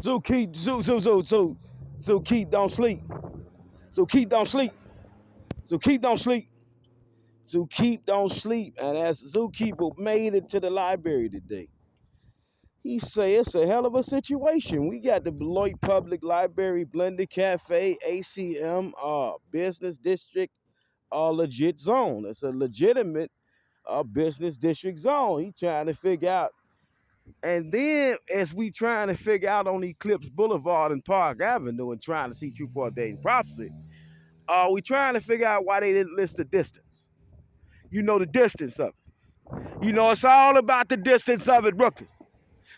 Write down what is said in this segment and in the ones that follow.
So keep don't sleep. So keep don't sleep. So keep don't sleep. So keep don't sleep. And as Zookeeper made it to the library today, he say it's a hell of a situation. We got the Beloit Public Library, Blended Cafe, ACM, business district, legit zone. It's a legitimate business district zone. He trying to figure out. And then as we trying to figure out on Eclipse Boulevard and Park Avenue and trying to see True for a Day in Prophecy, we trying to figure out why they didn't list the distance. You know the distance of it. You know it's all about the distance of it, rookies.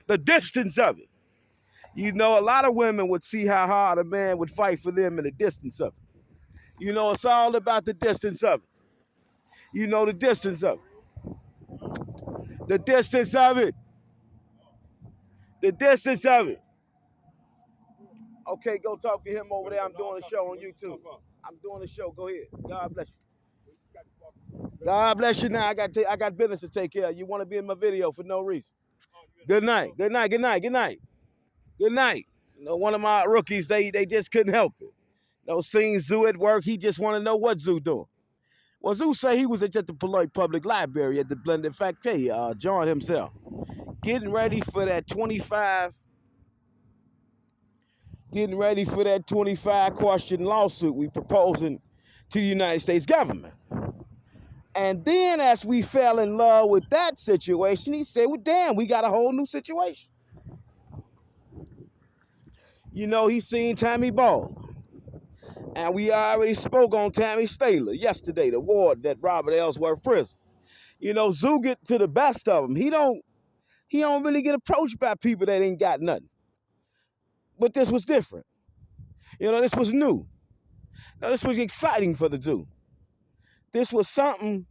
The distance of it. You know, a lot of women would see how hard a man would fight for them in the distance of it. You know, it's all about the distance of it. You know the distance of it. The distance of it. The distance of it. Okay, go talk to him over there. I'm doing a show on YouTube. I'm doing a show. Go ahead. God bless you. God bless you now. I got business to take care of. You want to be in my video for no reason. Good night. Good night. Good night. Good night. Good night. You know, one of my rookies, they just couldn't help it. You know, seeing Zoo at work, he just want to know what Zoo doing. Well, Zoo say he was at the Beloit Public Library at the Blended Factory, John himself, getting ready for that 25 question lawsuit we proposing to the United States government. And then as we fell in love with that situation, he said, well, damn, we got a whole new situation. You know, he seen Tammy Ball. And we already spoke on Tammy Staler yesterday, the ward that Robert Ellsworth prison. You know, Zoo get to the best of him. He don't really get approached by people that ain't got nothing. But this was different. You know, this was new. Now, this was exciting for the Zoo. This was something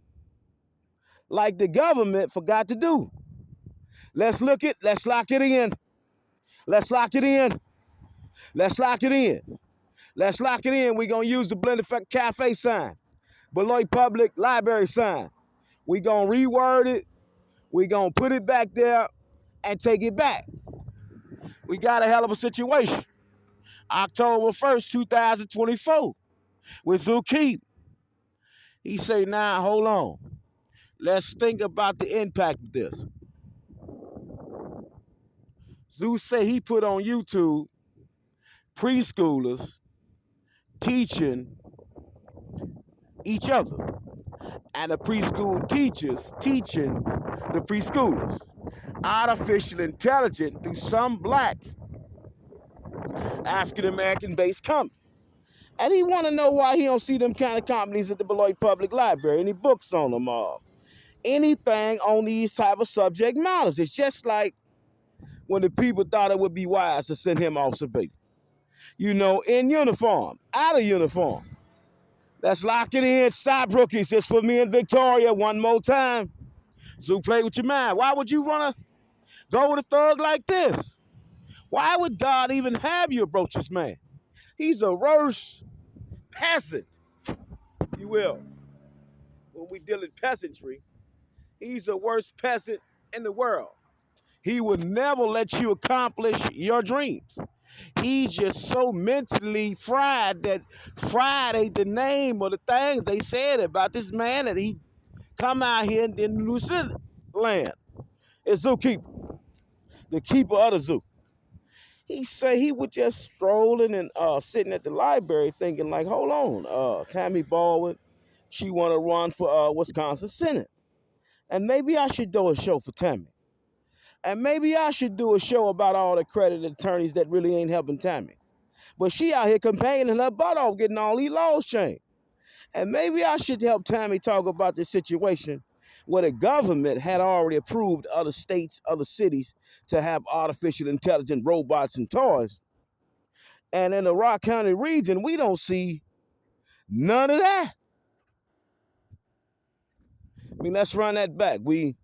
like the government forgot to do. Let's lock it in. Let's lock it in. Let's lock it in. Let's lock it in. We're going to use the Blended Cafe sign. Beloit Public Library sign. We're going to reword it. We're going to put it back there and take it back. We got a hell of a situation. October 1st, 2024 with Zookeeper. He say, nah, hold on. Let's think about the impact of this. Zoo say he put on YouTube preschoolers teaching each other and the preschool teachers teaching the preschoolers artificial intelligence through some black African-American based company. And he want to know why he don't see them kind of companies at the Beloit Public Library, any books on them, anything on these type of subject matters. It's just like when the people thought it would be wise to send him off Sabate. You know, in uniform, out of uniform. Let's lock it in. Stop, rookies. It's for me and Victoria one more time. Zoo, play with your mind. Why would you want to go with a thug like this? Why would God even have you approach this man? He's a worse peasant, if you will. When we deal in peasantry, he's the worst peasant in the world. He would never let you accomplish your dreams. He's just so mentally fried that fried ain't the name of the things they said about this man that he come out here in New Zealand land. It's Zookeeper, the keeper of the zoo. He say he was just strolling and sitting at the library thinking like, hold on, Tammy Baldwin, she want to run for Wisconsin Senate. And maybe I should do a show for Tammy. And maybe I should do a show about all the accredited attorneys that really ain't helping Tammy. But she out here campaigning her butt off, getting all these laws changed. And maybe I should help Tammy talk about this situation where the government had already approved other states, other cities to have artificial intelligent robots and toys. And in the Rock County region, we don't see none of that. I mean, let's run that back. We,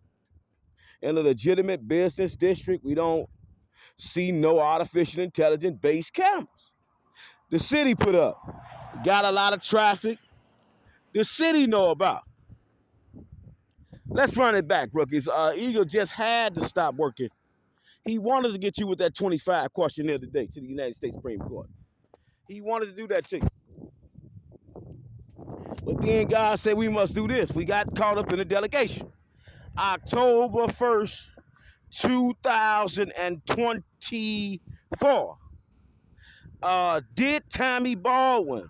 in a legitimate business district, we don't see no artificial intelligence based cameras. The city put up. Got a lot of traffic. The city know about. Let's run it back, rookies. Eagle just had to stop working He wanted to get you with that 25 questionnaire today to the United States Supreme Court. He wanted to do that to you. But then God said we must do this. We got caught up in the delegation. October 1st, 2024. Did Tammy Baldwin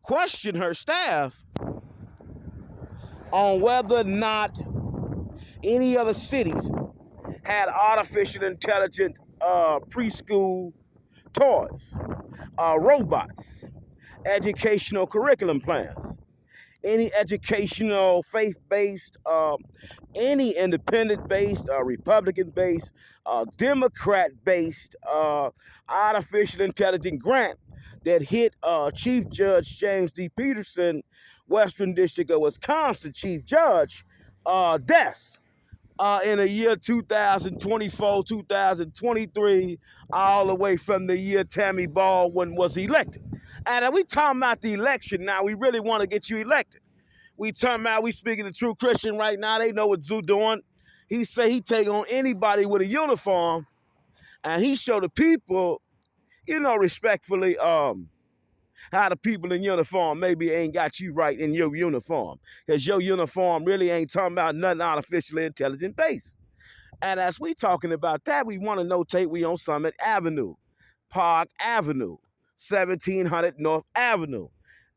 question her staff on whether or not any other cities had artificial intelligence preschool toys, robots, educational curriculum plans, any educational faith-based, any independent-based, Republican-based, Democrat-based artificial intelligence grant that hit Chief Judge James D. Peterson, Western District of Wisconsin, Chief Judge, desk. In the year 2024, 2023, all the way from the year Tammy Baldwin was elected. And we talking about the election now. We really want to get you elected. We talking about, we speaking to True Christian right now. They know what Zoo doing. He say he take on anybody with a uniform, and he show the people, respectfully, how the people in uniform maybe ain't got you right in your uniform. Because your uniform really ain't talking about nothing artificially intelligent based. And as we talking about that, we want to notate we on Summit Avenue, Park Avenue, 1700 North Avenue.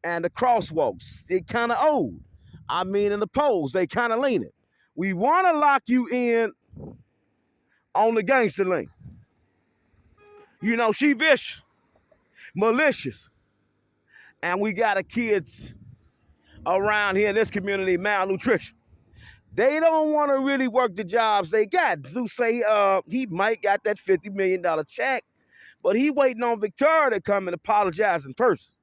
And the crosswalks, they kind of old. I mean, in the poles, they kind of leaning. We want to lock you in on the gangster link. She vicious, malicious. And we got a kids around here in this community malnutrition. They don't want to really work the jobs they got. Zeus say he might got that $50 million check, but he waiting on Victoria to come and apologize in person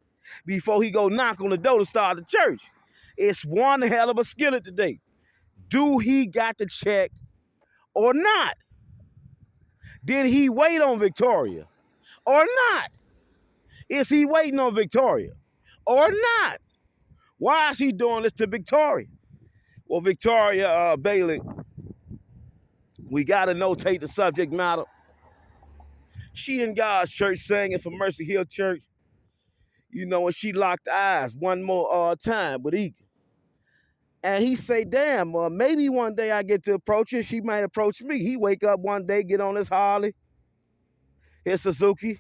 before he go knock on the door to start the church. It's one hell of a skillet today. Do he got the check or not? Did he wait on Victoria or not? Is he waiting on Victoria or not? Why is he doing this to Victoria? Well, Victoria Bailey, we got to notate the subject matter. She in God's church singing for Mercy Hill Church. And she locked eyes one more time with Egan. And he say, damn, maybe one day I get to approach her. She might approach me. He wake up one day, get on his Harley, his Suzuki,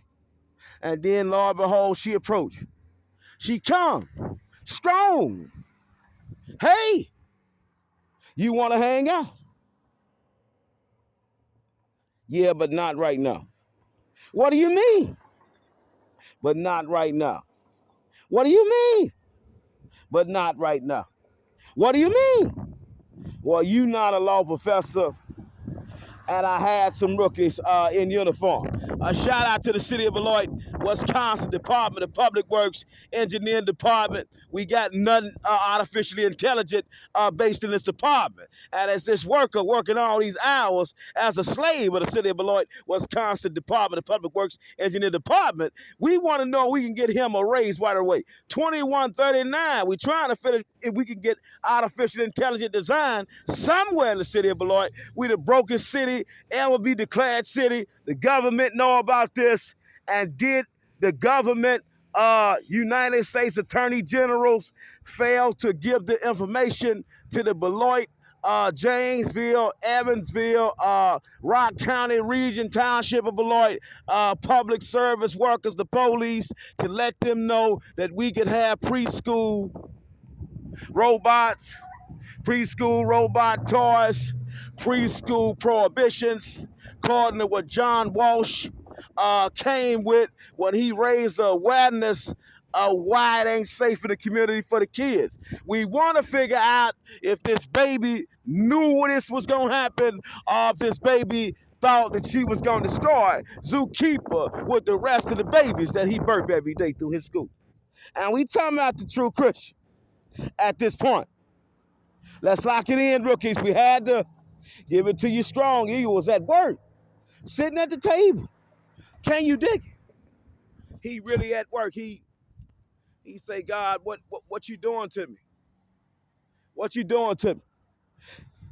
and then, Lord behold, she approach. She come, strong. Hey, you want to hang out? Yeah, but not right now. What do you mean? But not right now. What do you mean? But not right now. What do you mean? Well, you not a law professor, and I had some rookies in uniform. A shout out to the city of Beloit, Wisconsin Department of Public Works, Engineering Department. We got nothing artificially intelligent based in this department. And as this worker working all these hours as a slave of the city of Beloit, Wisconsin Department of Public Works, Engineering Department, we want to know we can get him a raise right away. 2139. We trying to finish if we can get artificial intelligent design somewhere in the city of Beloit. We the brokest city ever be declared city. The government know about this, and did the government, United States Attorney Generals, fail to give the information to the Beloit, Janesville, Evansville, Rock County Region, Township of Beloit, public service workers, the police, to let them know that we could have preschool robots, preschool robot toys, preschool prohibitions, according to what John Walsh came with when he raised awareness of why it ain't safe in the community for the kids. We want to figure out if this baby knew this was going to happen, or if this baby thought that she was going to destroy Zookeeper with the rest of the babies that he birthed every day through his school. And we talking about the True Christian at this point. Let's lock it in, rookies. We had to give it to you strong. He was at work, sitting at the table. Can you dig it? He really at work. He say, God, what you doing to me? What you doing to me?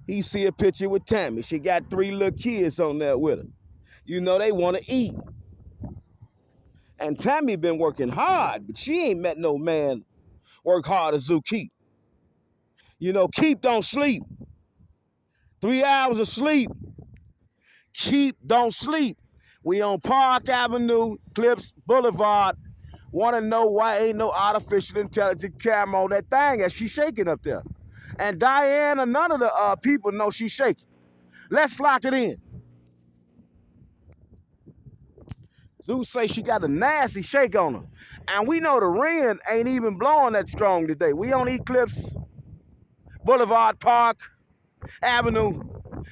He see a picture with Tammy. She got 3 little kids on there with her. You know, they want to eat. And Tammy been working hard, but she ain't met no man work hard as Zoo Keep. You know, Keep don't sleep. 3 hours of sleep. Keep don't sleep. We on Park Avenue, Clips Boulevard. Want to know why ain't no artificial intelligence camera on that thing as she shaking up there. And Diana, none of the people know she's shaking. Let's lock it in. Zeus say she got a nasty shake on her. And we know the wind ain't even blowing that strong today. We on Eclipse Boulevard, Park Avenue,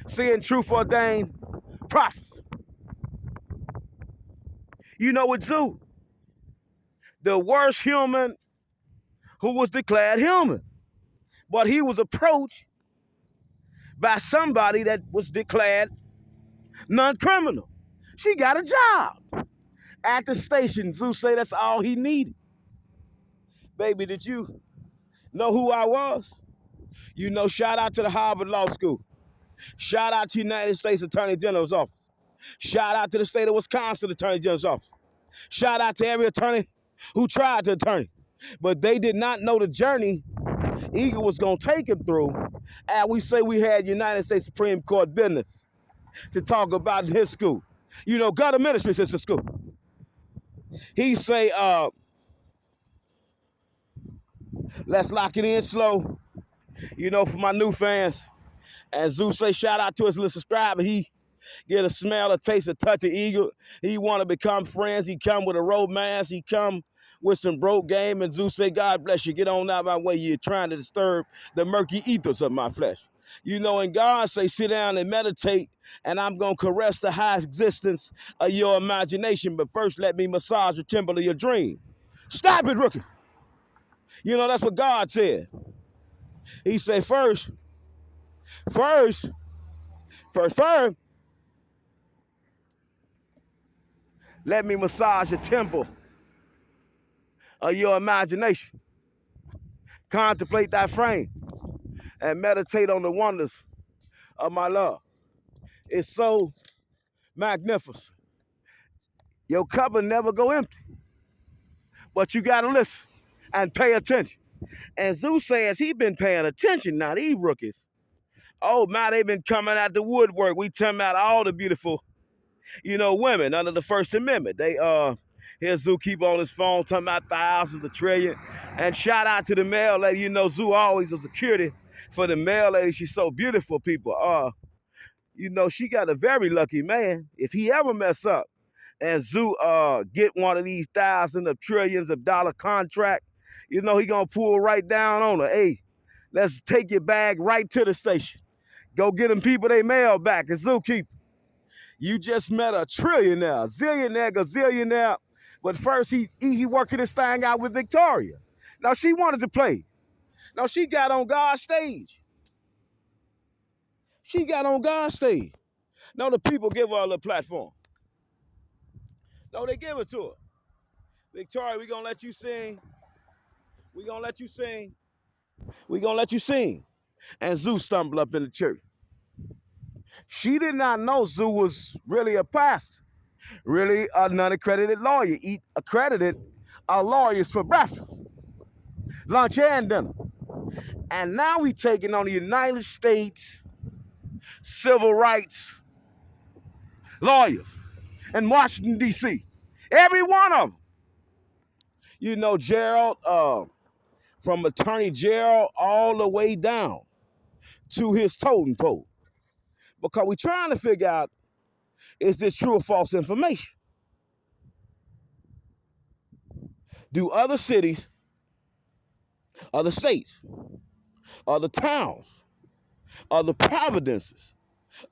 seeing truth ordained prophets. You know what, Zoo? The worst human who was declared human. But he was approached by somebody that was declared non-criminal. She got a job at the station. Zeus say that's all he needed. Baby, did you know who I was? You know, shout out to the Harvard Law School. Shout out to United States Attorney General's office. Shout out to the state of Wisconsin Attorney General's office. Shout out to every attorney who tried to attorney. But they did not know the journey Eagle was going to take him through. And we say we had United States Supreme Court business to talk about his school. You know, God Ministries is a school. He say, let's lock it in slow. You know, for my new fans. And Zeus say shout out to his little subscriber. He get a smell, a taste, a touch of Eagle. He want to become friends. He come with a romance. He come with some broke game. And Zeus say, God bless you. Get on out my way. You're trying to disturb the murky ethers of my flesh. You know, and God say, sit down and meditate, and I'm going to caress the high existence of your imagination. But first, let me massage the temple of your dream. Stop it, rookie. You know, that's what God said. He said, first, let me massage the temple of your imagination. Contemplate that frame and meditate on the wonders of my love. It's so magnificent. Your cup will never go empty, but you got to listen and pay attention. And Zeus says he been paying attention now, these rookies. Oh, man, they been coming out the woodwork. We talking about all the beautiful, you know, women under the First Amendment. They, here's Zoo keep on his phone talking about thousands, a trillion. And shout out to the mail lady. You know, Zoo always was security for the mail lady. She's so beautiful, people. You know, she got a very lucky man. If he ever mess up and Zoo get one of these thousands of trillions of dollar contract, you know, he gonna pull right down on her. Hey, let's take your bag right to the station. Go get them people they mail back. And Zookeeper, you just met a trillionaire, zillionaire, gazillionaire. But first, he working this thing out with Victoria. Now, she wanted to play. Now, she got on God's stage. She got on God's stage. Now, the people give her a little platform. No, they give it to her. Victoria, we going to let you sing. We going to let you sing. We going to let you sing. And Zoo stumbled up in the church. She did not know Zoo was really a pastor, really a non-accredited lawyer. Eat accredited lawyers for breakfast, lunch, and dinner. And now we taking on the United States civil rights lawyers in Washington, D.C. Every one of them. You know, Gerald, from Attorney Gerald all the way down to his totem pole. Because we're trying to figure out, is this true or false information? Do other cities, other states, other towns, other providences,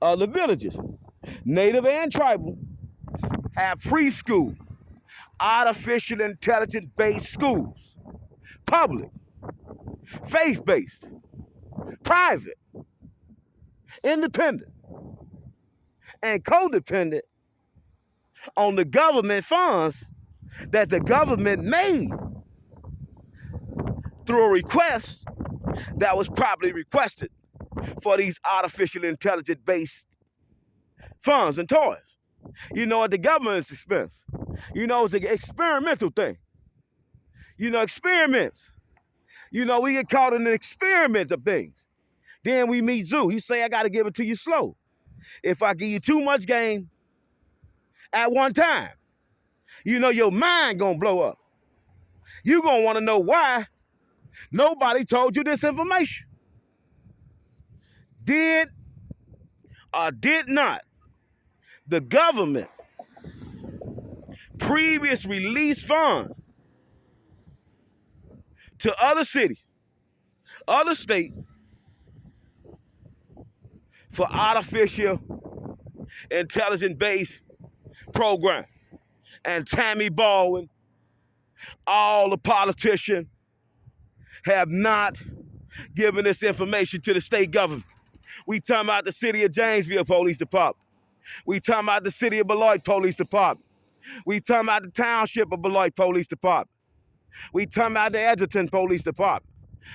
other villages, native and tribal, have preschool, artificial intelligence-based schools, public, faith-based, private, independent, and codependent on the government funds that the government made through a request that was properly requested for these artificial intelligence-based funds and toys. You know, at the government's expense. You know, it's an experimental thing. You know, experiments. You know, we get caught in an experiment of things. Then we meet Zoo. He say, I got to give it to you slow. If I give you too much game at one time, you know, your mind going to blow up. You going to want to know why nobody told you this information. Did or did not the government previous release funds to other cities, other states for artificial intelligence-based program? And Tammy Baldwin, all the politicians have not given this information to the state government. We talking about the city of Janesville Police Department. We talking about the city of Beloit Police Department. We talking about the township of Beloit Police Department. We talking about the Edgerton Police Department.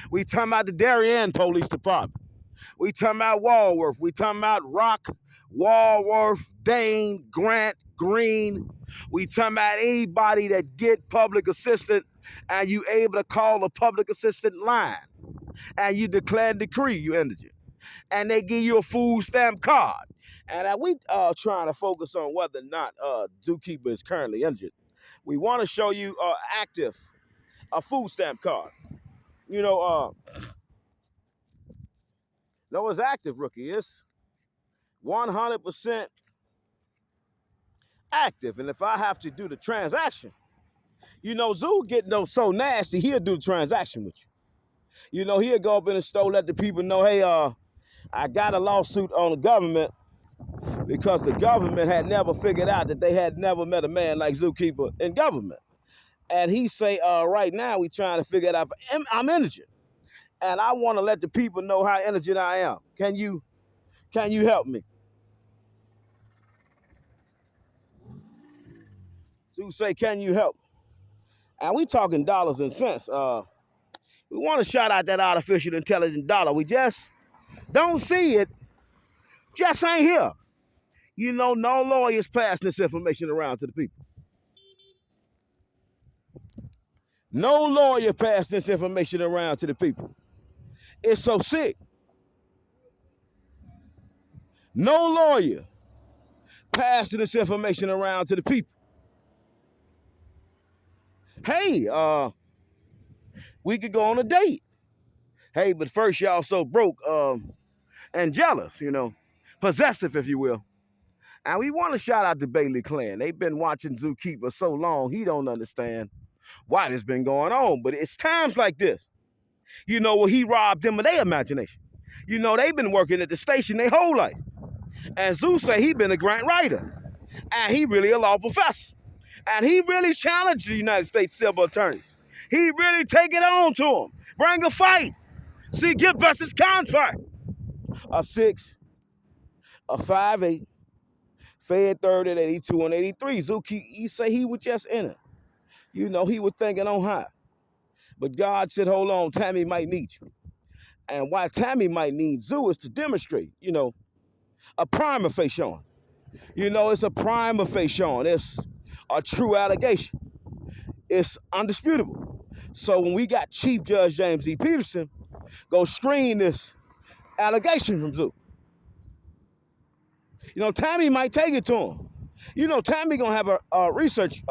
We talking about the Darien Police Department. We talking about Walworth. We talking about Rock, Walworth, Dane, Grant, Green. We talking about anybody that get public assistance and you able to call a public assistant line and you declare and decree you indigent. And they give you a food stamp card. And we trying to focus on whether or not Zookeeper is currently injured. We want to show you active a food stamp card. You know, no, it's active, rookie. It's 100% active. And if I have to do the transaction, you know, Zoo getting those so nasty, he'll do the transaction with you. You know, he'll go up in the store, let the people know, hey, I got a lawsuit on the government because the government had never figured out that they had never met a man like Zookeeper in government. And he say, right now we trying to figure it out. I'm indigent. And I want to let the people know how indigent I am. Can you help me? Zoo say, can you help? And we talking dollars and cents. We want to shout out that artificial intelligence dollar. We just don't see it. Just ain't here. You know, no lawyers passing this information around to the people. No lawyer passing this information around to the people. It's so sick. No lawyer passing this information around to the people. Hey, we could go on a date. Hey, but first y'all so broke and jealous, you know, possessive, if you will. And we want to shout out the Bailey clan. They've been watching Zookeeper so long, he don't understand why this been going on. But it's times like this, you know, where he robbed them of their imagination. You know, they've been working at the station their whole life. And Zoo say he been a grant writer. And he really a law professor. And he really challenged the United States civil attorneys. He really take it on to them. Bring a fight. See, give us his contract. A 6, a 5'8", Fed third at 82 and 83. Zookeeper, he say he was just in it. You know, he was thinking on high. But God said, hold on, Tammy might need you. And why Tammy might need Zoo is to demonstrate, you know, a prima facie showing. You know, it's a prima facie showing. It's a true allegation. It's undisputable. So when we got Chief Judge James E. Peterson go screen this allegation from Zoo, you know, Tammy might take it to him. You know, Tammy gonna have a research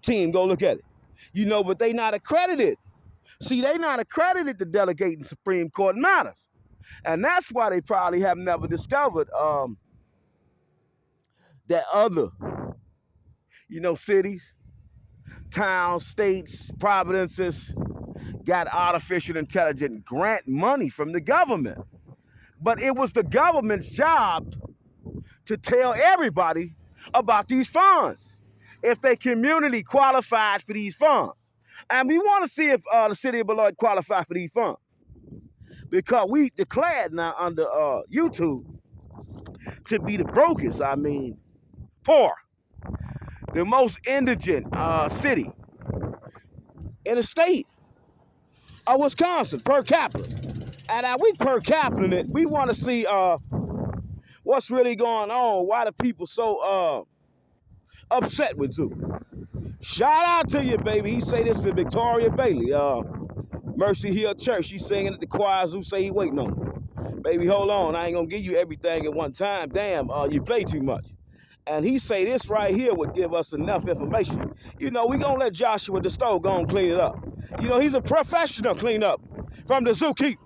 team go look at it. You know, but they not accredited. See, they not accredited to delegate in Supreme Court matters. And that's why they probably have never discovered that other, you know, cities, towns, states, providences got artificial intelligence grant money from the government. But it was the government's job to tell everybody about these funds, if they community qualified for these funds. And we want to see if the city of Beloit qualified for these funds. Because we declared now under YouTube to be the brokest, I mean, poor, the most indigent city in the state of Wisconsin per capita. And we per capita it, we want to see what's really going on. Why the people so upset with Zoo? Shout out to you, baby. He say this for Victoria Bailey, Mercy Hill Church. She singing at the choir. Zoo say he waiting on her. Baby, hold on. I ain't gonna give you everything at one time. Damn, you play too much. And he say this right here would give us enough information. You know, we gonna let Joshua the Stove go and clean it up. You know, he's a professional cleanup from the Zookeeper.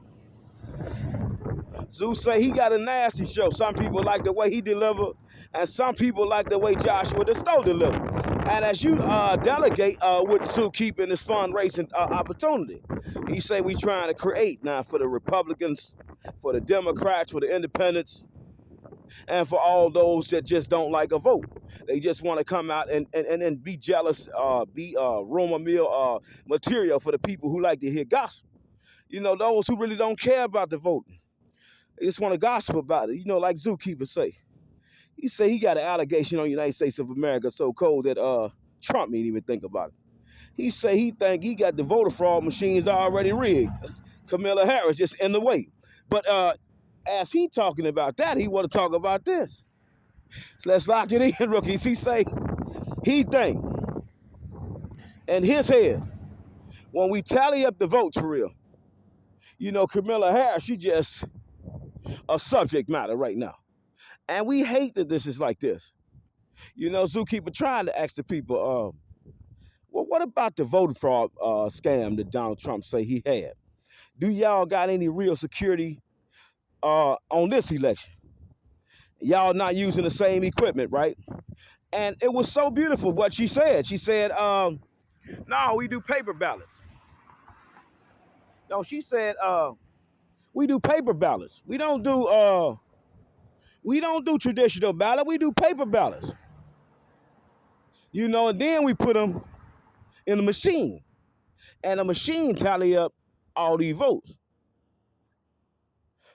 Zoo say he got a nasty show. Some people like the way he delivered, and some people like the way Joshua the Stove delivered. And as you delegate with Zookeeper in this fundraising opportunity, he say we trying to create now for the Republicans, for the Democrats, for the Independents, and for all those that just don't like a vote. They just want to come out and be jealous, be rumor mill material for the people who like to hear gossip. You know, those who really don't care about the voting. They just want to gossip about it. You know, like Zookeeper say. He say he got an allegation on the United States of America so cold that Trump didn't even think about it. He say he think he got the voter fraud machines already rigged. Kamala Harris just in the way. But as he talking about that, he want to talk about this. So let's lock it in, rookies. He say he think in his head, when we tally up the votes for real, you know, Kamala Harris, she just a subject matter right now. And we hate that this is like this. You know, Zookeeper trying to ask the people, well, what about the voter fraud scam that Donald Trump say he had? Do y'all got any real security on this election? Y'all not using the same equipment, right? And it was so beautiful what she said. She said, no, we do paper ballots. No, she said, we do paper ballots. We don't do traditional ballot. We do paper ballots. You know, and then we put them in a machine. And the machine tally up all these votes.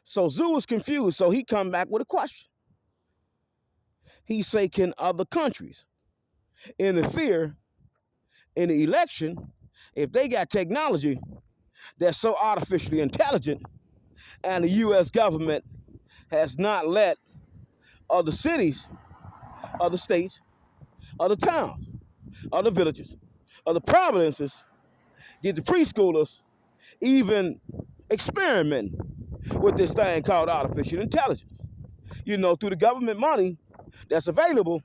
So Zoo was confused, so he come back with a question. He say, can other countries interfere in the election if they got technology that's so artificially intelligent and the U.S. government has not let other cities, other states, other towns, other villages, other provinces get the preschoolers even experimenting with this thing called artificial intelligence. You know, through the government money that's available,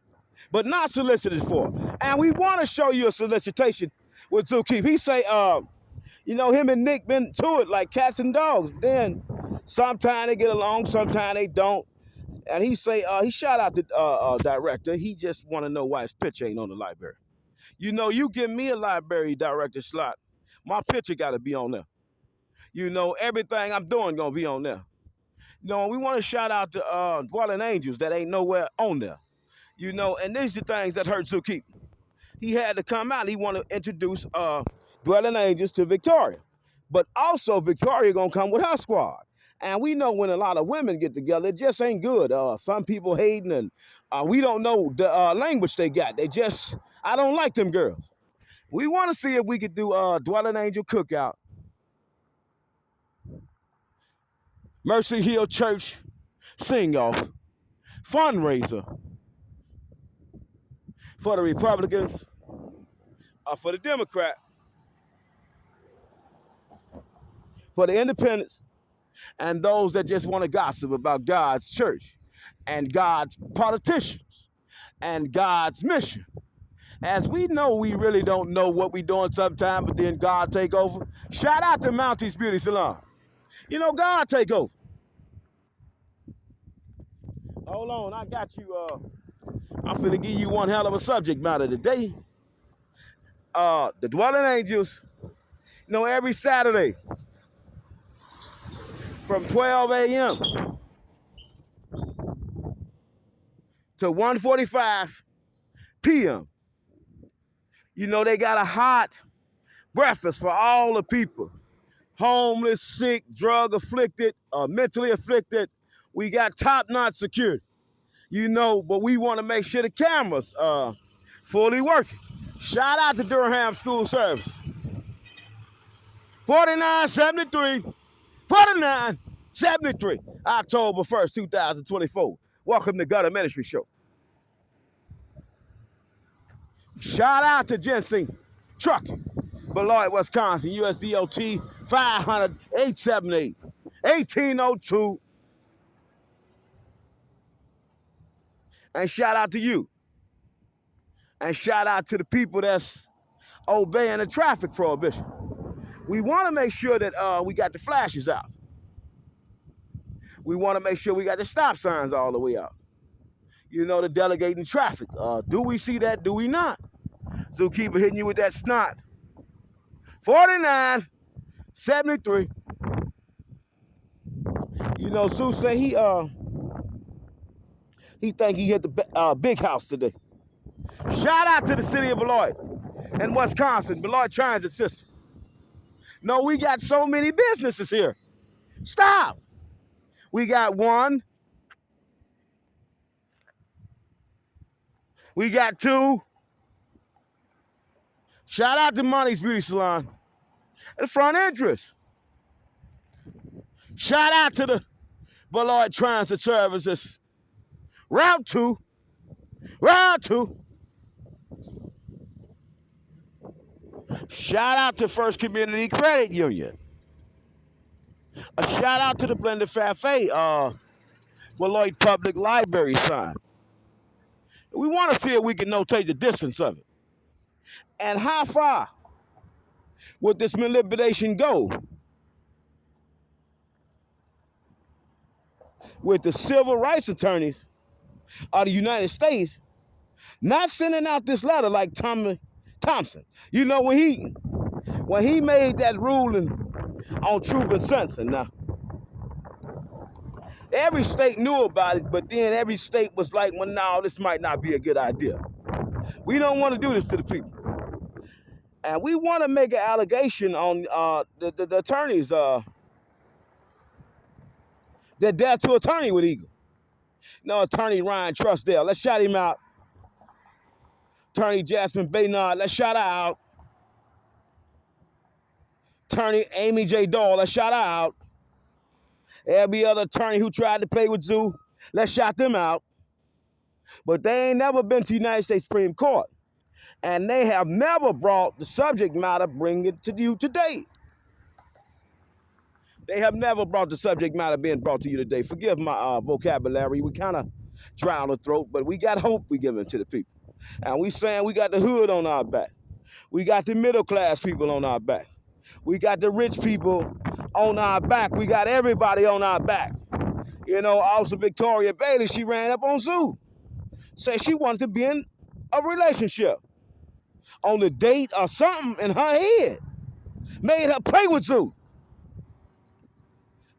but not solicited for. And we want to show you a solicitation with Zookeeper. He say, you know, him and Nick been to it like cats and dogs. Then sometimes they get along, sometimes they don't. And he say, he shout out the director. He just want to know why his picture ain't on the library. You know, you give me a library director slot, my picture got to be on there. You know, everything I'm doing going to be on there. You know, we want to shout out to Dwelling Angels that ain't nowhere on there. You know, and these are things that hurt Zookeeper. He had to come out and he want to introduce Dwelling Angels to Victoria. But also Victoria going to come with her squad. And we know when a lot of women get together, it just ain't good. Some people hating and we don't know the language they got. They just, I don't like them girls. We want to see if we could do Dwelling Angel Cookout. Mercy Hill Church sing-off, fundraiser for the Republicans, for the Democrat, for the Independents, and those that just want to gossip about God's church and God's politicians and God's mission. As we know, we really don't know what we're doing sometimes, but then God take over. Shout out to Mounties Beauty Salon. You know, God take over. Hold on, I got you. I'm finna give you one hell of a subject matter today. The Dwelling Angels, you know, every Saturday from 12 a.m. to 1:45 p.m. You know, they got a hot breakfast for all the people. Homeless, sick, drug afflicted, mentally afflicted. We got top-notch security. You know, but we want to make sure the cameras are fully working. Shout out to Durham School Service. 4973 4973, October 1st, 2024. Welcome to Gutter Ministry Show. Shout out to Ginseng Trucking, Beloit, Wisconsin, USDOT 500-878, 1802. And shout out to you. And shout out to the people that's obeying the traffic prohibition. We want to make sure that we got the flashes out. We want to make sure we got the stop signs all the way out. You know, the delegating traffic. Do we see that? Do we not? Zookeeper hitting you with that snot. 4973. You know, Sue say he think he hit the big house today. Shout out to the city of Beloit and Wisconsin, Beloit Transit System. No, we got so many businesses here. Stop. We got one. We got two. Shout out to Money's Beauty Salon at the front entrance. Shout out to the Beloit Transit Services. Route 2. Route 2. Shout out to First Community Credit Union. A shout out to the Blended Cafe, Beloit Public Library sign. We want to see if we can notate the distance of it. And how far would this manipulation go with the civil rights attorneys of the United States not sending out this letter like Thompson? You know, when he made that ruling on truth and sentencing. Now, every state knew about it, but then every state was like, well, no, this might not be a good idea. We don't want to do this to the people. And we want to make an allegation on the attorneys, they're there to attorney with Eagle. No, Attorney Ryan Trustdale, let's shout him out. Attorney Jasmine Baynard, let's shout her out. Attorney Amy J. Doyle, let's shout her out. Every other attorney who tried to play with Zoo, let's shout them out. But they ain't never been to the United States Supreme Court. And they have never brought the subject matter, bring it to you today. They have never brought the subject matter being brought to you today. Forgive my vocabulary. We kind of dry on the throat, but we got hope we giving to the people. And we saying we got the hood on our back. We got the middle class people on our back. We got the rich people on our back. We got everybody on our back. You know, Officer Victoria Bailey, she ran up on Zoo. Said she wanted to be in a relationship. On the date or something in her head. Made her play with Zoo.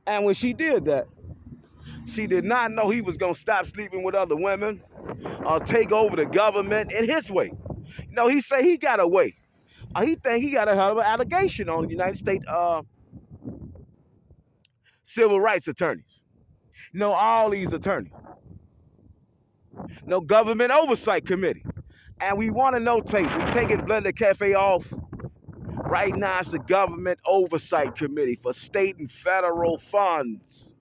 And when she did that, she did not know he was going to stop sleeping with other women or take over the government in his way. You know, he said he got a way. He think he got a hell of an allegation on the United States civil rights attorneys. You know, all these attorneys. No government oversight committee. And we want to notate, we're taking Blended Cafe off. Right now, it's the Government Oversight Committee for state and federal funds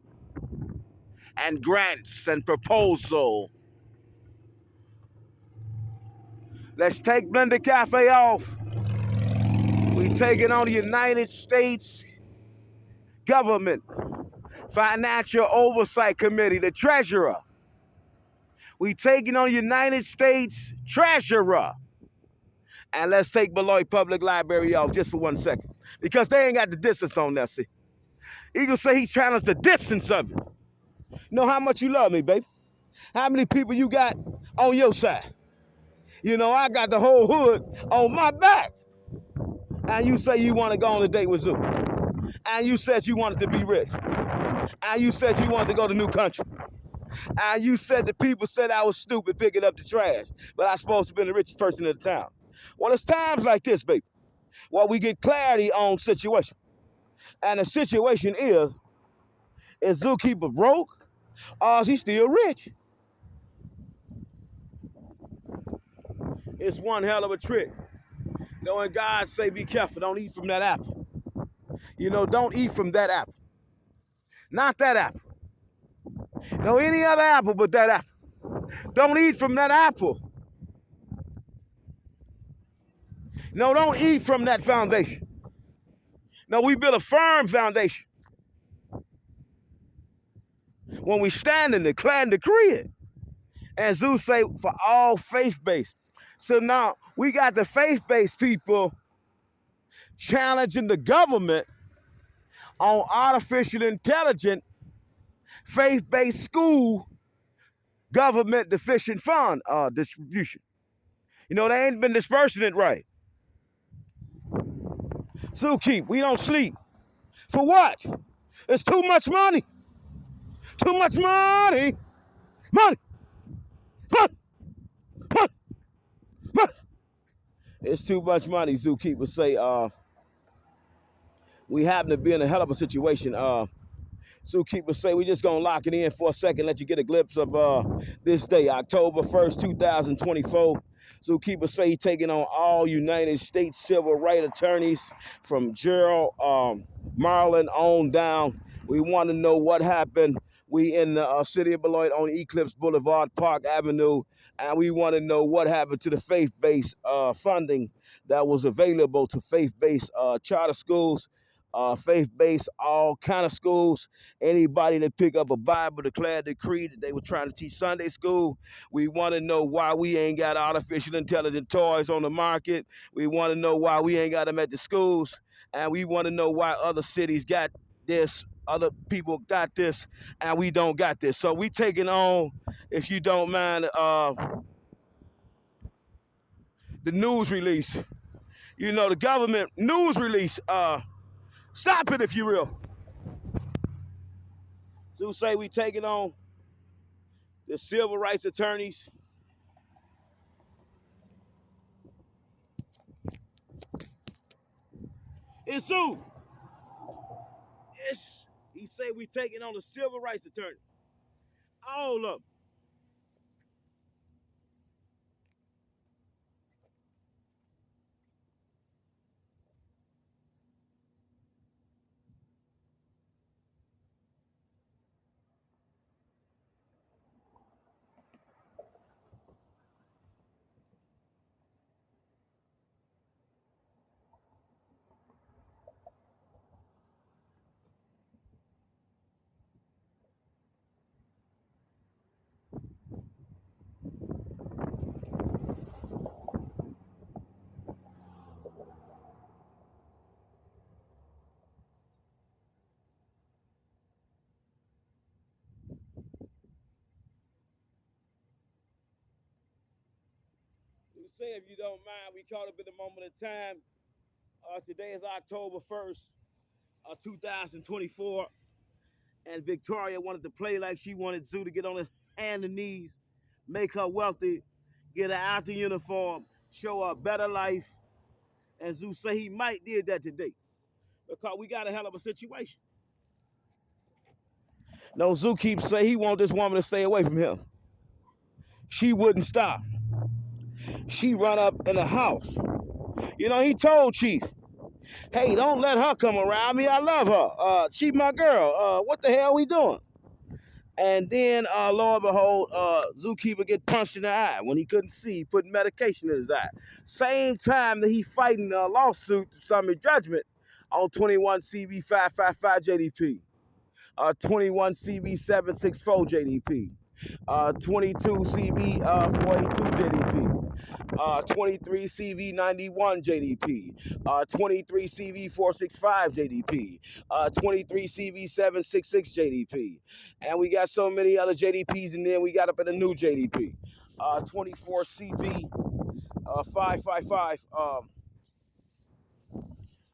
and grants and proposal. Let's take Blended Cafe off. We taking on the United States Government Financial Oversight Committee, the treasurer. We taking on United States Treasurer. And let's take Beloit Public Library off just for 1 second. Because they ain't got the distance on that, see. Eagle say he challenged the distance of it. You know how much you love me, baby? How many people you got on your side? You know, I got the whole hood on my back. And you say you want to go on a date with Zoo. And you said you wanted to be rich. And you said you wanted to go to New Country. And you said the people said I was stupid picking up the trash. But I was supposed to be the richest person in the town. Well, it's times like this, baby, where we get clarity on situation. And the situation is Zookeeper broke or is he still rich? It's one hell of a trick. You know, when God say be careful, don't eat from that apple. You know, don't eat from that apple. Not that apple. No, any other apple but that apple. Don't eat from that apple. No, don't eat from that foundation. No, we build a firm foundation when we stand and declare and decree it. And Zeus say for all faith-based. So now we got the faith-based people challenging the government on artificial intelligence, faith-based school, government deficient fund distribution. You know, they ain't been dispersing it right. Zookeep, we don't sleep. For what? It's too much money. Too much money. Money. Money. Money. Money. It's too much money, zookeepers say. We happen to be in a hell of a situation. Zookeepers say we just gonna lock it in for a second, let you get a glimpse of this day, October 1st, 2024. Zookeepers say he taking on all United States civil rights attorneys from Gerald Marlin on down. We want to know what happened. We in the city of Beloit on Eclipse Boulevard, Park Avenue, and we want to know what happened to the faith-based funding that was available to faith-based charter schools, faith-based all kind of schools. Anybody that pick up a Bible, declare, decree that they were trying to teach Sunday school. We want to know why we ain't got artificial intelligent toys on the market. We want to know why we ain't got them at the schools, and we want to know why other cities got this, other people got this, and we don't got this. So we taking on, if you don't mind, the news release. You know, the government news release. Stop it if you real. So say we taking on the civil rights attorneys. And Sue, he say we taking on the civil rights attorney. All of them. We say if you don't mind, we caught up in a moment of time. Today is October 1st, 2024. And Victoria wanted to play like she wanted Zoo to get on his hands and knees, make her wealthy, get her out the uniform, show her a better life. And Zoo say he might did that today because we got a hell of a situation. No, Zoo keeps saying he want this woman to stay away from him. She wouldn't stop. She run up in the house. You know, he told Chief, hey, don't let her come around me. I love her. She my girl. What the hell we doing? And then, lo and behold, Zookeeper get punched in the eye when he couldn't see, putting medication in his eye. Same time that he fighting a lawsuit to summary judgment on 21 CV 555 JDP, 21 CV 764 JDP, 22 CV 482 JDP, 23 CV 91 JDP, 23 CV 465 JDP, 23 CV 766 JDP, and we got so many other JDPs, and then we got up at a new JDP, 24 CV 555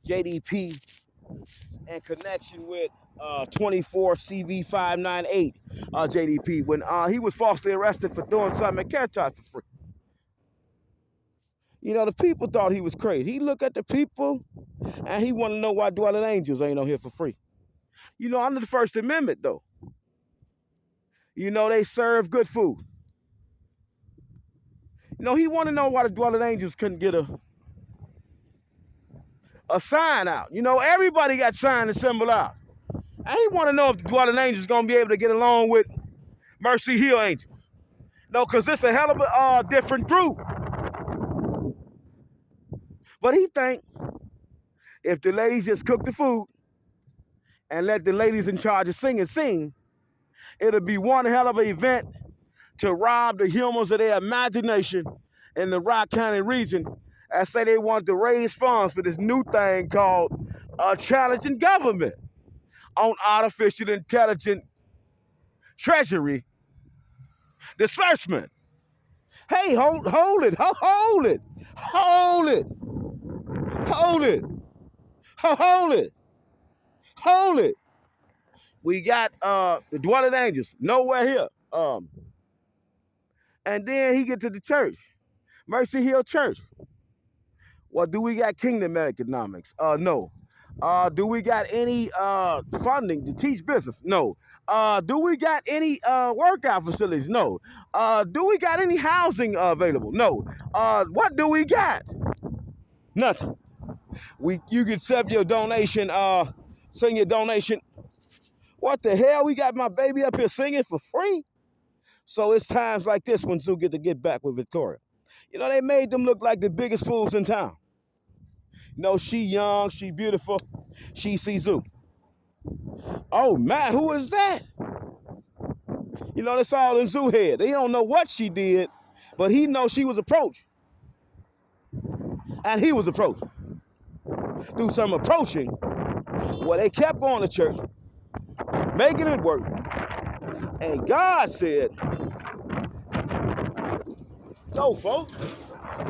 JDP in connection with 24 CV 598 JDP when he was falsely arrested for doing something at Caritas for free. You know, the people thought he was crazy. He looked at the people and he wanted to know why dwelling angels ain't on here for free. You know, under the First Amendment, though, you know, they serve good food. You know, he wanted to know why the dwelling angels couldn't get a sign out. You know, everybody got sign and symbol out. And he want to know if the dwelling angels going to be able to get along with Mercy Hill angels. No, because it's a hell of a different group. But he think if the ladies just cook the food and let the ladies in charge of singing sing, it'll be one hell of an event to rob the humans of their imagination in the Rock County region and say they want to raise funds for this new thing called challenging government on artificial intelligent treasury disbursement. Hey, hold it, hold it, hold it, hold it, hold it, hold it. We got the dwelling angels nowhere here. And then he get to the church, Mercy Hill Church. Well, do we got Kingdom Economics? No. Do we got any funding to teach business? No. Do we got any workout facilities? No. Do we got any housing available? No. What do we got? Nothing. You can accept your donation, sing your donation. What the hell? We got my baby up here singing for free? So it's times like this when Zoo get to get back with Victoria. You know, they made them look like the biggest fools in town. No, she young, she beautiful, she sees Zoo. Oh man, who is that? You know, that's all in Zoo head. They don't know what she did, but he knows she was approached. And he was approached. Through some approaching, well, they kept going to church, making it work. And God said, no, folks.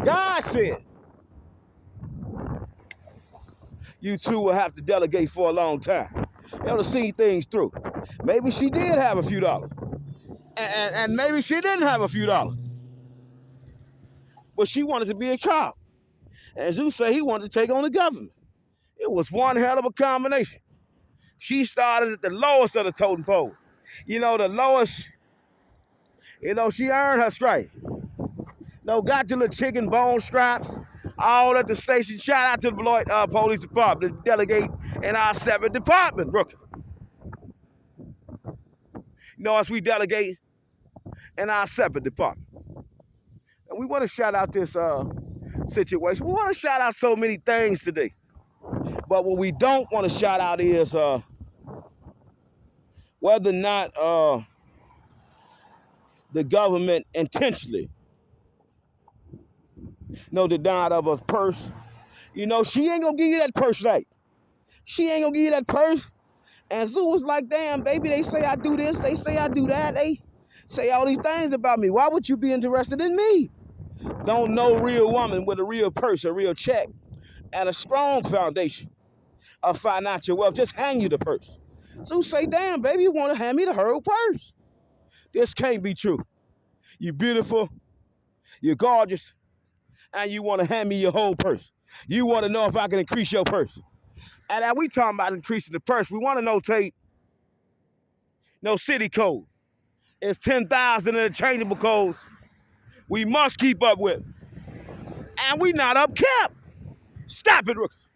God said, you two will have to delegate for a long time. Able to see things through. Maybe she did have a few dollars. And maybe she didn't have a few dollars. But she wanted to be a cop. And Zeus said he wanted to take on the government. It was one hell of a combination. She started at the lowest of the totem pole. You know, the lowest, you know, she earned her stripe. No, got your little chicken bone scraps, all at the station. Shout out to the Beloit Police Department, the delegate in our separate department, rookie. You know, as we delegate in our separate department. And we want to shout out this situation. We want to shout out so many things today. But what we don't want to shout out is whether or not the government intentionally denied of us purse. You know, she ain't gonna give you that purse right. She ain't gonna give you that purse. And Zoo was like, damn, baby, they say I do this, they say I do that, they say all these things about me. Why would you be interested in me? Don't know real woman with a real purse, a real check, and a strong foundation of financial wealth. Just hang you the purse. Zoo say, damn, baby, you want to hand me the whole purse? This can't be true. You beautiful, you're gorgeous, and you want to hand me your whole purse. You want to know if I can increase your purse. And as we talking about increasing the purse, we want to notate no city code. It's 10,000 interchangeable codes we must keep up with. And we not up kept. Stop it, rookies.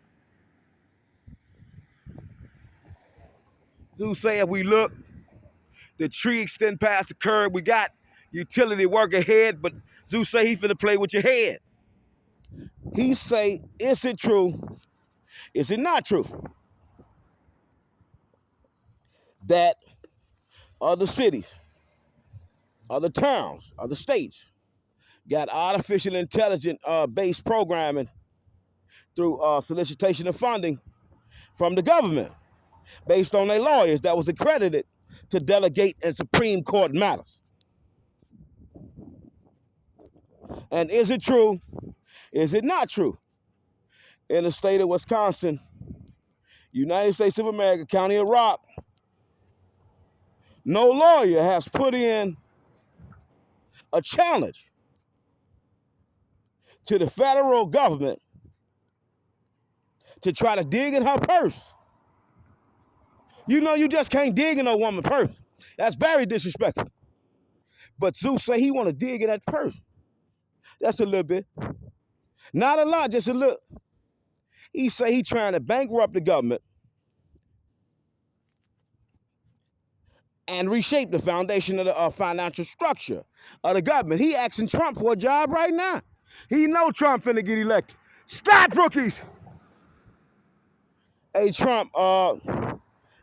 Zeus say if we look, the tree extend past the curb. We got utility work ahead, but Zeus say he finna play with your head. He say, is it true? Is it not true that other cities, other towns, other states got artificial intelligence based programming through solicitation of funding from the government based on their lawyers that was accredited to delegate in Supreme Court matters? And is it true? Is it not true? In the state of Wisconsin, United States of America, County of Rock, no lawyer has put in a challenge to the federal government to try to dig in her purse. You know you just can't dig in a woman's purse. That's very disrespectful. But Zeus say he want to dig in that purse. That's a little bit. Not a lot, just a little. He say he trying to bankrupt the government and reshape the foundation of the financial structure of the government. He asking Trump for a job right now. He know Trump finna get elected. Stop, rookies! Hey, Trump,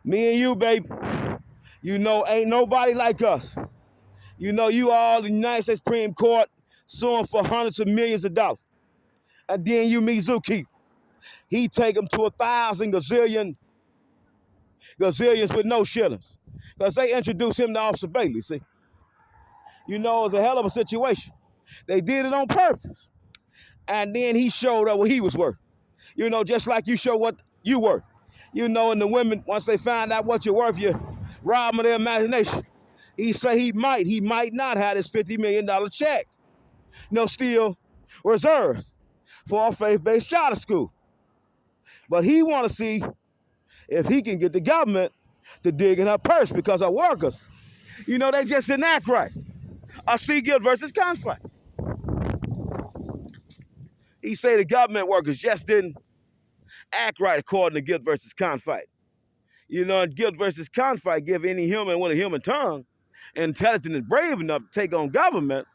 me and you, baby, you know, ain't nobody like us. You know, you all the United States Supreme Court suing for hundreds of millions of dollars. And then you meet Zookeeper. He take them to 1,000 gazillions with no shillings. Because they introduced him to Officer Bailey, see. You know, it was a hell of a situation. They did it on purpose. And then he showed up what he was worth. You know, just like you show what you worth. You know, and the women, once they find out what you're worth, you rob them of their imagination. He say he might not have this $50 million check. You know, still reserved for a faith-based charter school. But he want to see if he can get the government to dig in her purse because her workers, you know, they just didn't act right. A Gilt versus Confight. He say the government workers just didn't act right according to Gilt versus Confight. You know, and Gilt versus Confight give any human with a human tongue, intelligent and brave enough to take on government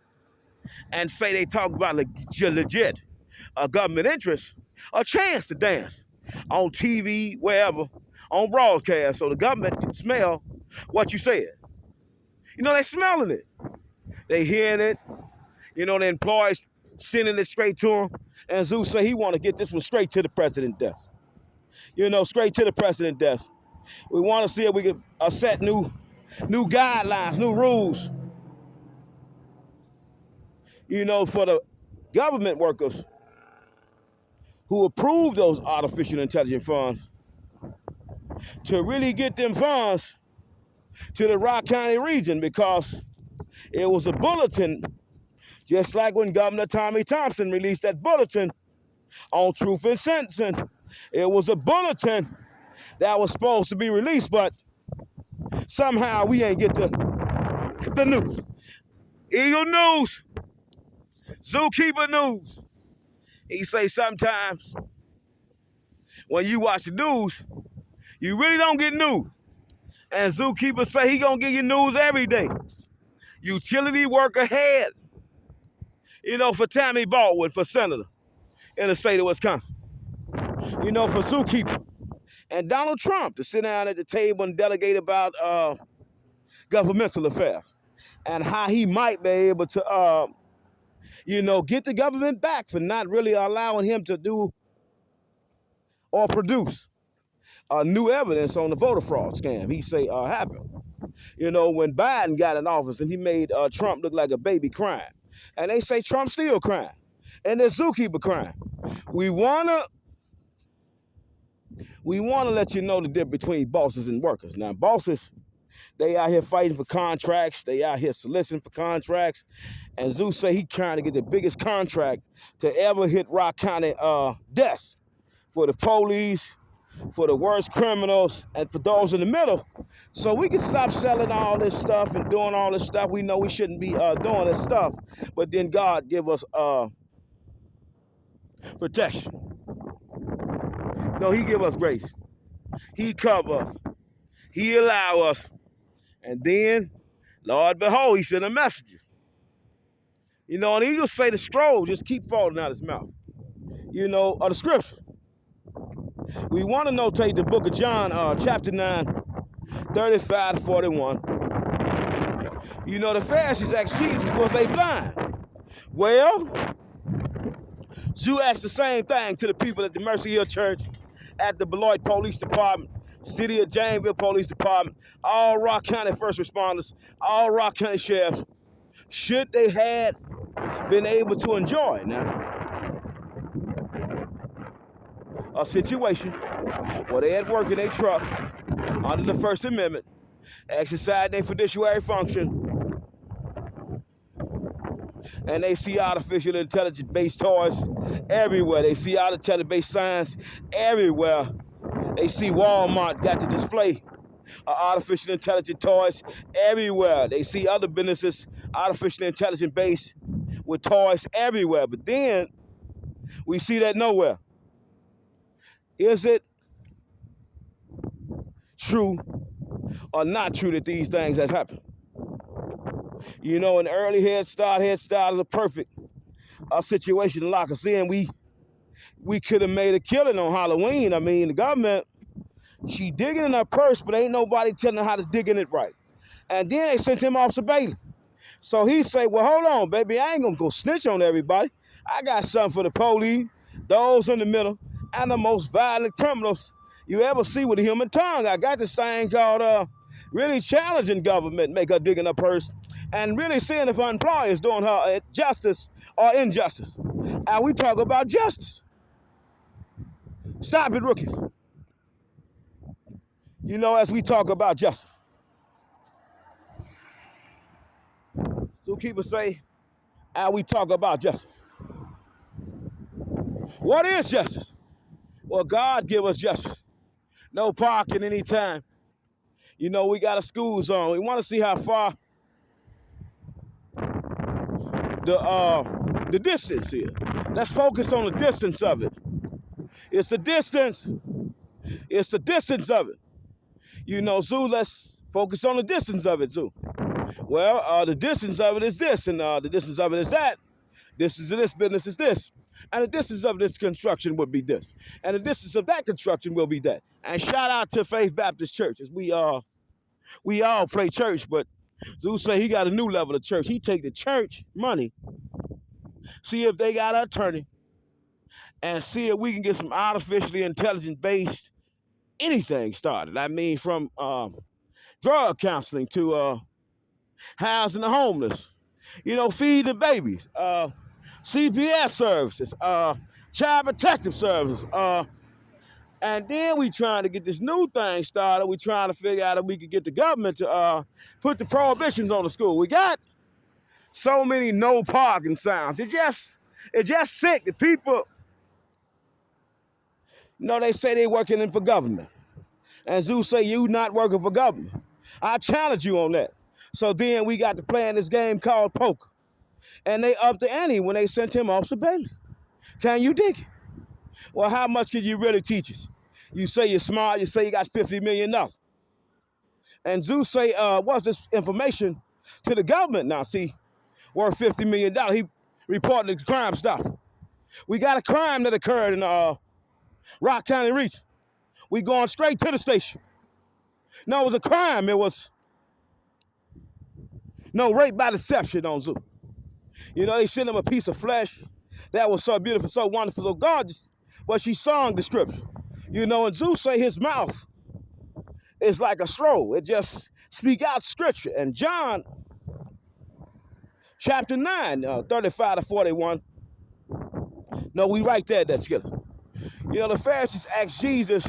and say they talk about legit government interests, a chance to dance on TV, wherever, on broadcast, so the government can smell what you said. You know, they smelling it. They hearing it. You know, the employees sending it straight to him. And Zeus say he want to get this one straight to the president's desk. You know, straight to the president's desk. We want to see if we can set new guidelines, new rules. You know, for the government workers who approve those artificial intelligence funds to really get them funds to the Rock County region, because it was a bulletin, just like when Governor Tommy Thompson released that bulletin on truth and sentencing. It was a bulletin that was supposed to be released, but somehow we ain't get the news. Eagle News, Zookeeper News. He say sometimes when you watch the news, you really don't get news. And Zookeeper say he gonna give you news every day. Utility worker head, you know, for Tammy Baldwin, for senator in the state of Wisconsin. You know, for Zookeeper. And Donald Trump to sit down at the table and delegate about governmental affairs and how he might be able to, you know, get the government back for not really allowing him to do or produce new evidence on the voter fraud scam he say happened. You know, when Biden got in office and he made Trump look like a baby crying. And they say Trump's still crying. And there's Zookeeper crying. We wanna let you know the difference between bosses and workers. Now, bosses, they out here fighting for contracts. They out here soliciting for contracts. And Zeus say he trying to get the biggest contract to ever hit Rock County desk for the police, for the worst criminals, and for those in the middle. So we can stop selling all this stuff and doing all this stuff. We know we shouldn't be doing this stuff. But then God give us protection. No, he give us grace. He cover us. He allow us. And then, Lord behold, he sent a messenger. You know, and he will say the scroll just keep falling out his mouth. You know, of the scripture. We want to notate the book of John, chapter 9, 35 to 41. You know, the Pharisees asked Jesus, was they blind? Well, Jew asked the same thing to the people at the Mercy Hill Church, at the Beloit Police Department, City of Janesville Police Department, all Rock County first responders, all Rock County sheriffs, should they had been able to enjoy now a situation where they had work in their truck under the First Amendment, exercise their fiduciary function, and they see artificial intelligence-based toys everywhere. They see artificial-based signs everywhere. They see Walmart got to display artificial intelligence toys everywhere. They see other businesses artificial intelligence-based with toys everywhere. But then we see that nowhere. Is it true or not true that these things have happened. You know, an early Head Start is a perfect situation to lock us in. We could have made a killing on Halloween. I mean, the government, she digging in her purse, but ain't nobody telling her how to dig in it right. And then they sent him off to Bailey. So he say, well, hold on, baby, I ain't gonna go snitch on everybody. I got something for the police, those in the middle, and the most violent criminals you ever see with a human tongue. I got this thing called really challenging government, make her dig in her purse, and really seeing if her employer is doing her justice or injustice. And we talk about justice. Stop it, rookies. You know, as we talk about justice. Zookeeper say, and we talk about justice. What is justice? Well, God give us justice. No parking anytime. You know, we got a school zone. We want to see how far the distance is. Let's focus on the distance of it. It's the distance. It's the distance of it. You know, Zoo, let's focus on the distance of it, Zoo. Well, the distance of it is this, and the distance of it is that. Distance of this business is this. And the distance of this construction would be this. And the distance of that construction will be that. And shout out to Faith Baptist Church. As we all play church, but Zeus say he got a new level of church. He take the church money, see if they got an attorney, and see if we can get some artificially intelligence-based anything started. I mean, from drug counseling to housing the homeless, you know, feeding the babies, CPS services, child protective services, and then we trying to get this new thing started. We trying to figure out if we could get the government to put the prohibitions on the school. We got so many no parking signs. It's just sick. The people, you know, they say they working for government. And Zeus say you not working for government. I challenge you on that. So then we got to play in this game called poker. And they upped the ante when they sent him off to Bailey. Can you dig it? Well, how much can you really teach us? You say you're smart, you say you got $50 million. And Zeus say, what's this information to the government now? See, worth $50 million. He reported the crime stop. We got a crime that occurred in Rock County region. We going straight to the station. No, it was a crime. It was no rape by deception on Zeus. You know, they sent him a piece of flesh that was so beautiful, so wonderful, so gorgeous. But she sung the scripture. You know, and Zeus say his mouth is like a scroll. It just speak out scripture. And John chapter 9, 35 to 41. No, we right there, that's good. You know, the Pharisees asked Jesus,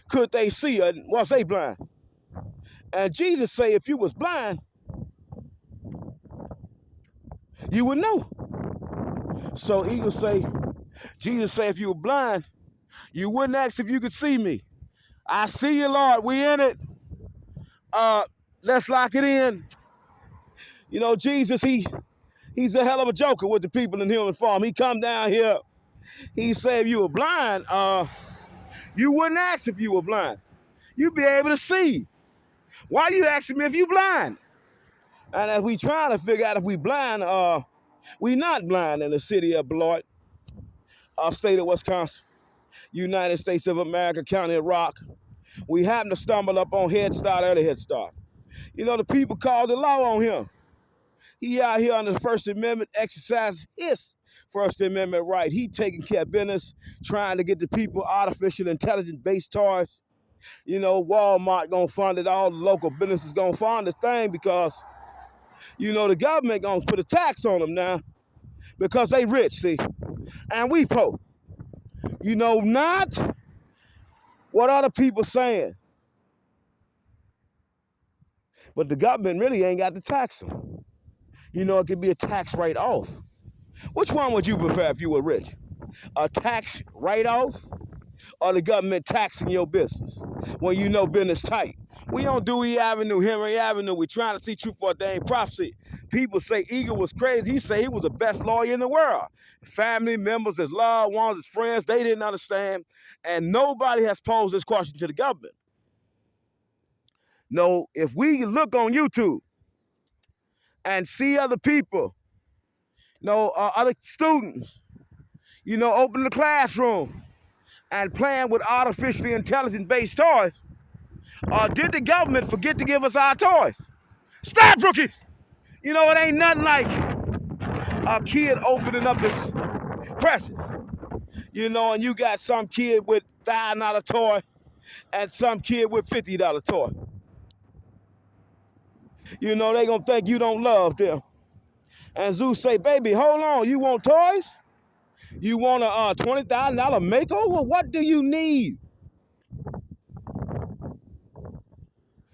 could they see or was they blind? And Jesus say, if you was blind, you would know. So Jesus say, if you were blind, you wouldn't ask if you could see me. I see you, Lord. We in it. Let's lock it in. You know, Jesus, he's a hell of a joker with the people in human form. He come down here. He say, if you were blind, you wouldn't ask if you were blind. You'd be able to see. Why are you asking me if you blind? And as we trying to figure out if we blind, we not blind in the city of Beloit, state of Wisconsin, United States of America, County of Rock. We happen to stumble up on Head Start, early Head Start. You know, the people called the law on him. He out here under the First Amendment, exercising his First Amendment right. He taking care of business, trying to get the people artificial intelligence-based toys. You know, Walmart gonna fund it, all the local businesses gonna fund this thing because, you know, the government gonna put a tax on them now because they rich, see, and we poor. You know, not what other people saying, but the government really ain't got to tax them. You know, it could be a tax write-off. Which one would you prefer if you were rich? A tax write-off or the government taxing your business when you know business tight? We on Dewey Avenue, Henry Avenue. We trying to see truth for a dang prophecy. People say Eagle was crazy. He say he was the best lawyer in the world. Family members, his loved ones, his friends, they didn't understand. And nobody has posed this question to the government. No, if we look on YouTube and see other people, other students, open the classroom and playing with artificially intelligence-based toys, did the government forget to give us our toys? Stop, rookies! It ain't nothing like a kid opening up his presents. And you got some kid with $1,000 toy and some kid with $50 toy. They gonna think you don't love them. And Zeus say, baby, hold on, you want toys? You want a $20,000 makeover? What do you need?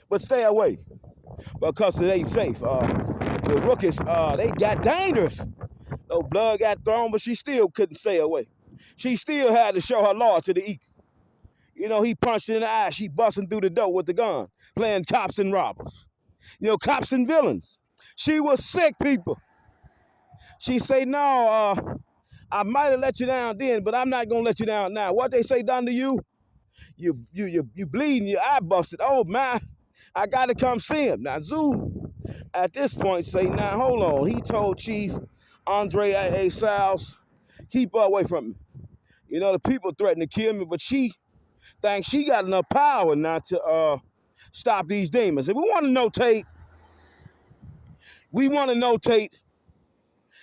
But stay away because it ain't safe. The rookies, they got dangerous. No blood got thrown, but she still couldn't stay away. She still had to show her law to the eek. He punched her in the eye. She busting through the door with the gun, playing cops and robbers. Cops and villains. She was sick, people. She say, no, I might have let you down then, but I'm not gonna let you down now. What they say done to you? You bleeding, your eye busted. Oh man, I gotta come see him. Now Zoo, at this point, say, now hold on. He told Chief Andre A. Salles, keep her away from me. The people threatened to kill me, but she thinks she got enough power now to stop these demons. If we want to notate,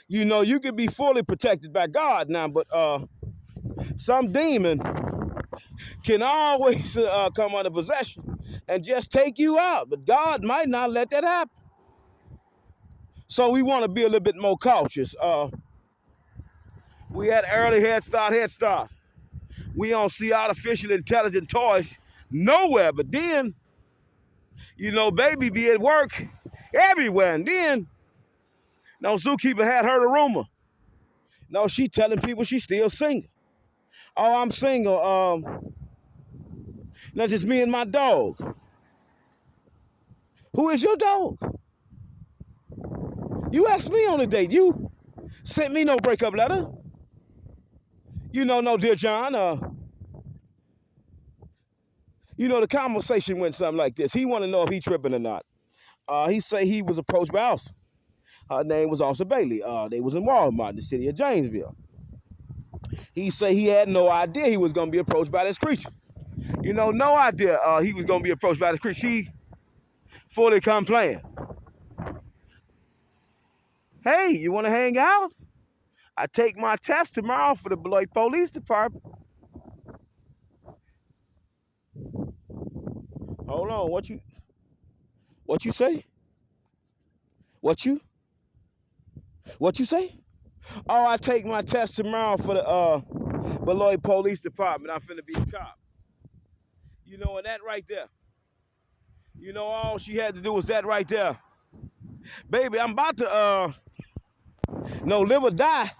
you can be fully protected by God now, but some demon can always come under possession and just take you out. But God might not let that happen. So we want to be a little bit more cautious. We had early Head Start. We don't see artificial intelligent toys nowhere. But then, baby be at work everywhere. And then, Zookeeper had heard a rumor. No, she telling people she's still single. Oh, I'm single. Not just me and my dog. Who is your dog? You asked me on a date. You sent me no breakup letter. No, dear John. The conversation went something like this. He want to know if he tripping or not. He say he was approached by Elsa. Her name was Elsa Bailey. They was in Walmart in the city of Janesville. He say he had no idea he was going to be approached by this creature. No idea he was going to be approached by this creature. She fully come playing. Hey, you want to hang out? I take my test tomorrow for the Beloit Police Department. Hold on, what you say? What you say? Oh, I take my test tomorrow for the Beloit Police Department. I'm finna be a cop. And that right there. All she had to do was that right there. Baby, I'm about to live or die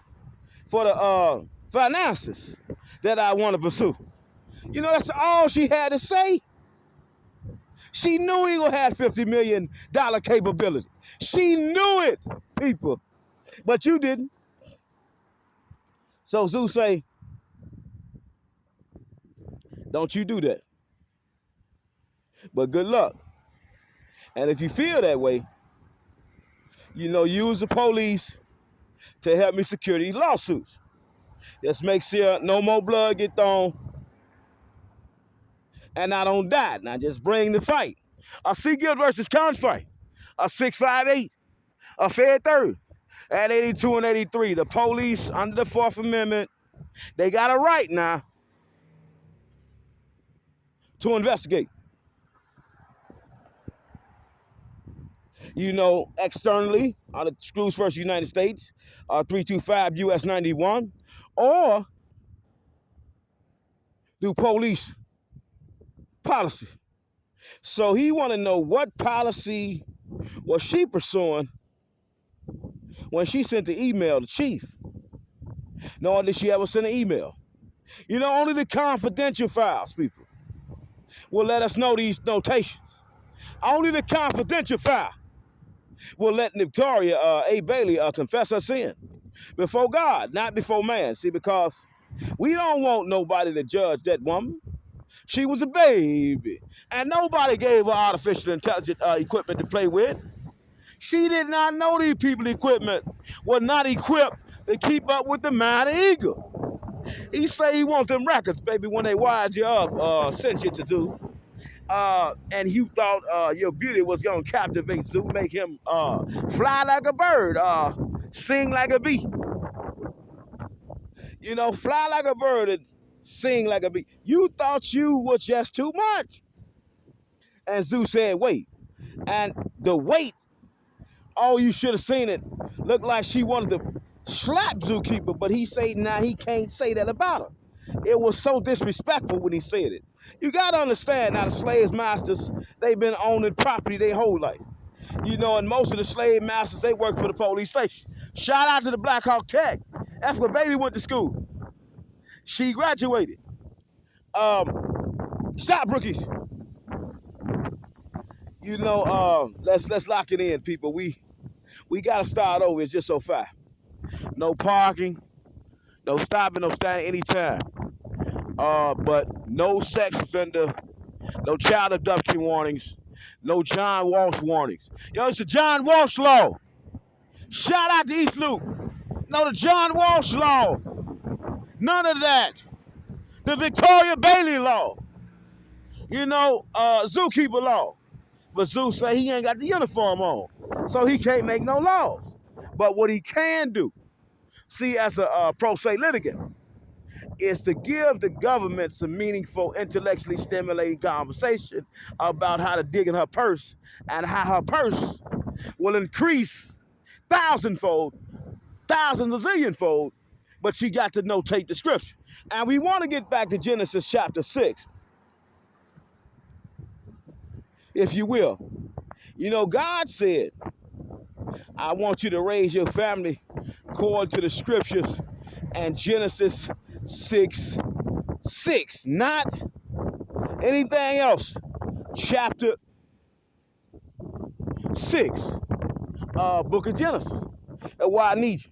for the finances that I want to pursue. That's all she had to say. She knew he gonna have $50 million capability. She knew it, people. But you didn't. So Zeus say, don't you do that. But good luck. And if you feel that way, use the police to help me secure these lawsuits. Just make sure no more blood get thrown and I don't die. Now just bring the fight. A Seagill versus Conch fight. A 658. A Fed third. At 82 and 83. The police under the 4th Amendment, they got a right now to investigate. Externally, on the Screws versus United States, 325 US 91, or do police policy. So he want to know what policy was she pursuing when she sent the email to Chief. Nor did she ever send an email. Only the confidential files, people, will let us know these notations. Only the confidential file will let Victoria A. Bailey confess her sin before God, not before man. See, because we don't want nobody to judge that woman. She was a baby. And nobody gave her artificial intelligence equipment to play with. She did not know these people equipment were not equipped to keep up with the mighty eagle. He say he want them records, baby, when they wired you up, sent you to do. And you thought your beauty was gonna captivate Zoo, make him fly like a bird, sing like a bee. You know, fly like a bird and sing like a bee. You thought you was just too much. And Zoo said, wait. And the wait, oh, you should have seen it. Looked like she wanted to slap Zookeeper, but he said, nah, he can't say that about her. It was so disrespectful when he said it. You got to understand now, the slave masters, they've been owning property their whole life. You know, and most of the slave masters, they work for the police station. Shout out to the Black Hawk Tech. That's where baby went to school. She graduated. Stop, rookies. You know, let's lock it in, people. We gotta start over. It's just so far. No parking, no stopping, no standing anytime. But no sex offender, no child abduction warnings, no John Walsh warnings. Yo, it's the John Walsh law. Shout out to East Loop. No, the John Walsh law. None of that. The Victoria Bailey law. You know, Zookeeper law. But Zoo say he ain't got the uniform on, so he can't make no laws. But what he can do, see, as a pro se litigant, is to give the government some meaningful, intellectually stimulating conversation about how to dig in her purse and how her purse will increase thousandfold, thousands of zillionfold, but she got to notate the scripture. And we want to get back to Genesis chapter 6, if you will. You know, God said, I want you to raise your family according to the scriptures and Genesis 6:6, not anything else. Chapter 6, book of Genesis. That's why I need you.